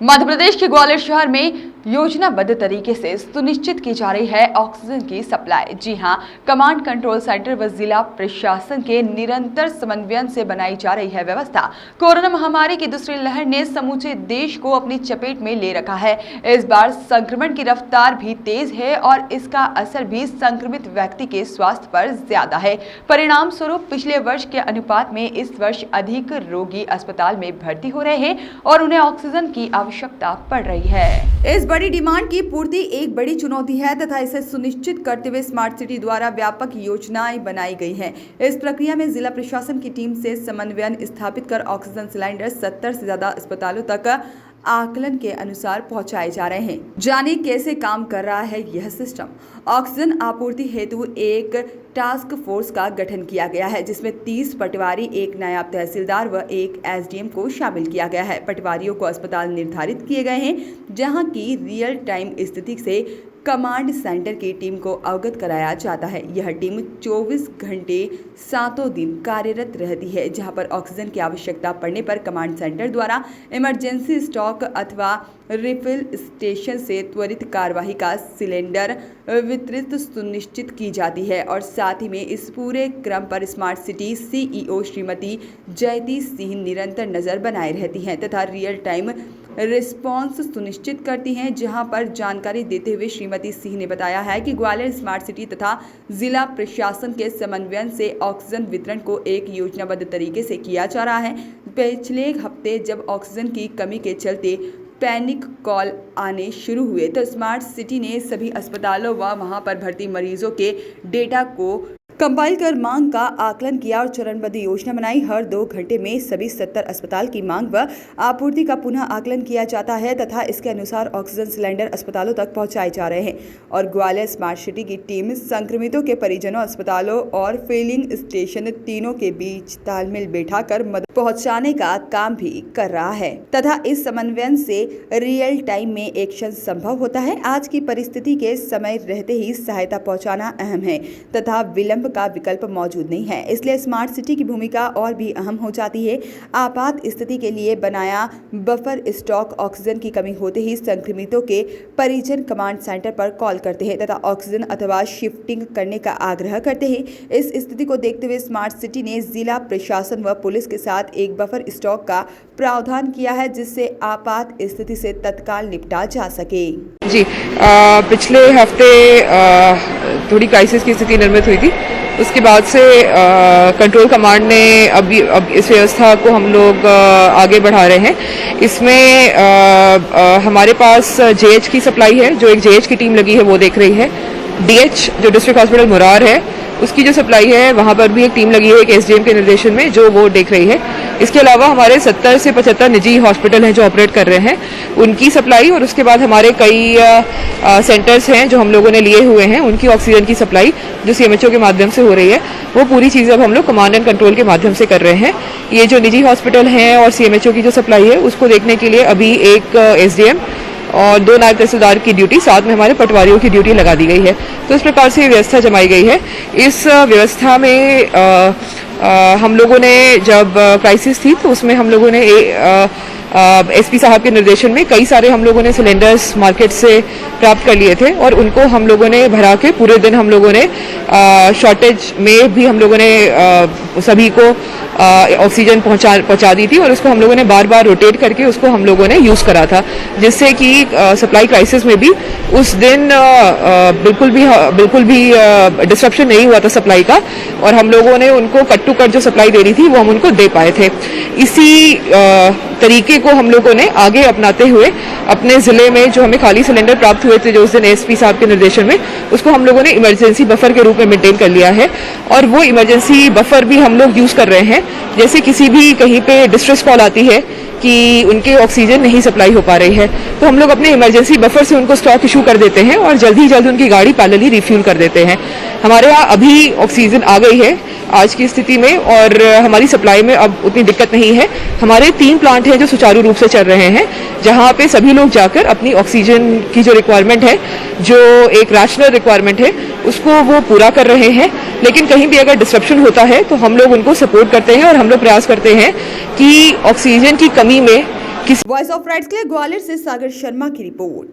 मध्य प्रदेश के ग्वालियर शहर में योजनाबद्ध तरीके से सुनिश्चित की जा रही है ऑक्सीजन की सप्लाई। जी हां, कमांड कंट्रोल सेंटर व जिला प्रशासन के निरंतर समन्वय से बनाई जा रही है व्यवस्था। कोरोना महामारी की दूसरी लहर ने समूचे देश को अपनी चपेट में ले रखा है। इस बार संक्रमण की रफ्तार भी तेज है और इसका असर भी संक्रमित व्यक्ति के स्वास्थ्य पर ज्यादा है। परिणाम स्वरूप पिछले वर्ष के अनुपात में इस वर्ष अधिक रोगी अस्पताल में भर्ती हो रहे हैं और उन्हें ऑक्सीजन की आवश्यकता पड़ रही है। इस बड़ी डिमांड की पूर्ति एक बड़ी चुनौती है तथा इसे सुनिश्चित करते हुए स्मार्ट सिटी द्वारा व्यापक योजनाएं बनाई गई हैं। इस प्रक्रिया में जिला प्रशासन की टीम से समन्वय स्थापित कर ऑक्सीजन सिलेंडर 70 से ज्यादा अस्पतालों तक आकलन के अनुसार पहुंचाए जा रहे हैं। जाने कैसे काम कर रहा है यह सिस्टम। ऑक्सीजन आपूर्ति हेतु एक टास्क फोर्स का गठन किया गया है, जिसमें 30 पटवारी, एक नायब तहसीलदार व एक एसडीएम को शामिल किया गया है। पटवारियों को अस्पताल निर्धारित किए गए हैं, जहां की रियल टाइम स्थिति से कमांड सेंटर की टीम को अवगत कराया जाता है। यह टीम 24 घंटे 7 दिन कार्यरत रहती है, जहां पर ऑक्सीजन की आवश्यकता पड़ने पर कमांड सेंटर द्वारा इमरजेंसी स्टॉक अथवा रिफिल स्टेशन से त्वरित कार्यवाही का सिलेंडर वितरित सुनिश्चित की जाती है। और साथ ही में इस पूरे क्रम पर स्मार्ट सिटी सीईओ श्रीमती जयती सिंह निरंतर नजर बनाए रहती हैं तथा रियल टाइम रिस्पांस सुनिश्चित करती हैं। जहां पर जानकारी देते हुए श्रीमती सिंह ने बताया है कि ग्वालियर स्मार्ट सिटी तथा जिला प्रशासन के समन्वय से ऑक्सीजन वितरण को एक योजनाबद्ध तरीके से किया जा रहा है। पिछले हफ्ते जब ऑक्सीजन की कमी के चलते पैनिक कॉल आने शुरू हुए तो स्मार्ट सिटी ने सभी अस्पतालों व वहां पर भर्ती मरीजों के डेटा को कंपाइल कर मांग का आकलन किया और चरणबद्ध योजना बनाई। हर 2 घंटे में सभी 70 अस्पताल की मांग व आपूर्ति का पुनः आकलन किया जाता है तथा इसके अनुसार ऑक्सीजन सिलेंडर अस्पतालों तक पहुंचाए जा रहे हैं। और ग्वालियर स्मार्ट सिटी की टीम संक्रमितों के परिजनों, अस्पतालों और फिलिंग स्टेशन तीनों के बीच तालमेल बैठाकर मदद पहुंचाने का काम भी कर रहा है तथा इस समन्वय से रियल टाइम में एक्शन संभव होता है। आज की परिस्थिति के समय रहते ही सहायता पहुँचाना अहम है तथा विलंब का विकल्प मौजूद नहीं है, इसलिए स्मार्ट सिटी की भूमिका और भी अहम हो जाती है। आपात स्थिति के लिए बनाया बफर स्टॉक। ऑक्सीजन की कमी होते ही संक्रमितों के परिजन कमांड सेंटर पर कॉल करते हैं तथा ऑक्सीजन अथवा शिफ्टिंग करने का आग्रह करते हैं। इस स्थिति को देखते हुए स्मार्ट सिटी ने जिला प्रशासन व पुलिस के साथ एक बफर स्टॉक का प्रावधान किया है, जिससे आपात स्थिति से तत्काल निपटा जा सके। जी, पिछले हफ्ते थोड़ी क्राइसिस की स्थिति निर्मित हुई थी। उसके बाद से कंट्रोल कमांड ने अब इस व्यवस्था को हम लोग आगे बढ़ा रहे हैं। इसमें हमारे पास जेएच की सप्लाई है, जो एक जेएच की टीम लगी है वो देख रही है। डीएच जो डिस्ट्रिक्ट हॉस्पिटल मुरार है उसकी जो सप्लाई है वहाँ पर भी एक टीम लगी है एक एसडीएम के निर्देशन में, जो वो देख रही है। इसके अलावा हमारे 70 से 75 निजी हॉस्पिटल हैं जो ऑपरेट कर रहे हैं, उनकी सप्लाई, और उसके बाद हमारे कई सेंटर्स हैं जो हम लोगों ने लिए हुए हैं, उनकी ऑक्सीजन की सप्लाई जो सीएमएचओ के माध्यम से हो रही है, वो पूरी चीज़ अब हम लोग कमांड एंड कंट्रोल के माध्यम से कर रहे हैं। ये जो निजी हॉस्पिटल हैं और सीएमएचओ की जो सप्लाई है उसको देखने के लिए अभी एक एसडीएम और 2 नायब तहसीलदार की ड्यूटी, साथ में हमारे पटवारियों की ड्यूटी लगा दी गई है। तो इस प्रकार से व्यवस्था जमाई गई है। इस व्यवस्था में हम लोगों ने जब क्राइसिस थी तो उसमें हम लोगों ने एसपी साहब के निर्देशन में कई सारे हम लोगों ने सिलेंडर्स मार्केट से प्राप्त कर लिए थे और उनको हम लोगों ने भरा के पूरे दिन हम लोगों ने शॉर्टेज में भी हम लोगों ने सभी को ऑक्सीजन पहुंचा दी थी और उसको हम लोगों ने बार बार रोटेट करके उसको हम लोगों ने यूज़ करा था, जिससे कि सप्लाई क्राइसिस में भी उस दिन बिल्कुल भी डिस्ट्रप्शन नहीं हुआ था सप्लाई का, और हम लोगों ने उनको कट टू कट जो सप्लाई दे रही थी वो हम उनको दे पाए थे। इसी तरीके को हम लोगों ने आगे अपनाते हुए अपने जिले में जो हमें खाली सिलेंडर प्राप्त हुए थे जो उस दिन एसपी साहब के निर्देशन में, उसको हम लोगों ने इमरजेंसी बफर के रूप में मेंटेन कर लिया है और वो इमरजेंसी बफर भी हम लोग यूज़ कर रहे हैं। जैसे किसी भी कहीं पे डिस्ट्रेस कॉल आती है कि उनके ऑक्सीजन नहीं सप्लाई हो पा रही है, तो हम लोग अपने इमरजेंसी बफर से उनको स्टॉक इशू कर देते हैं और जल्द ही जल्द उनकी गाड़ी पैरेलली रिफ्यूल कर देते हैं। हमारे यहाँ अभी ऑक्सीजन आ गई है आज की स्थिति में और हमारी सप्लाई में अब उतनी दिक्कत नहीं है। हमारे 3 प्लांट हैं जो सुचारू रूप से चल रहे हैं, जहाँ पे सभी लोग जाकर अपनी ऑक्सीजन की जो रिक्वायरमेंट है, जो एक रैशनल रिक्वायरमेंट है, उसको वो पूरा कर रहे हैं। लेकिन कहीं भी अगर डिस्ट्रप्शन होता है तो हम लोग उनको सपोर्ट करते हैं और हम लोग प्रयास करते हैं कि ऑक्सीजन की कमी में किसी वॉइस ऑफ राइट्स के लिए ग्वालियर से सागर शर्मा की रिपोर्ट।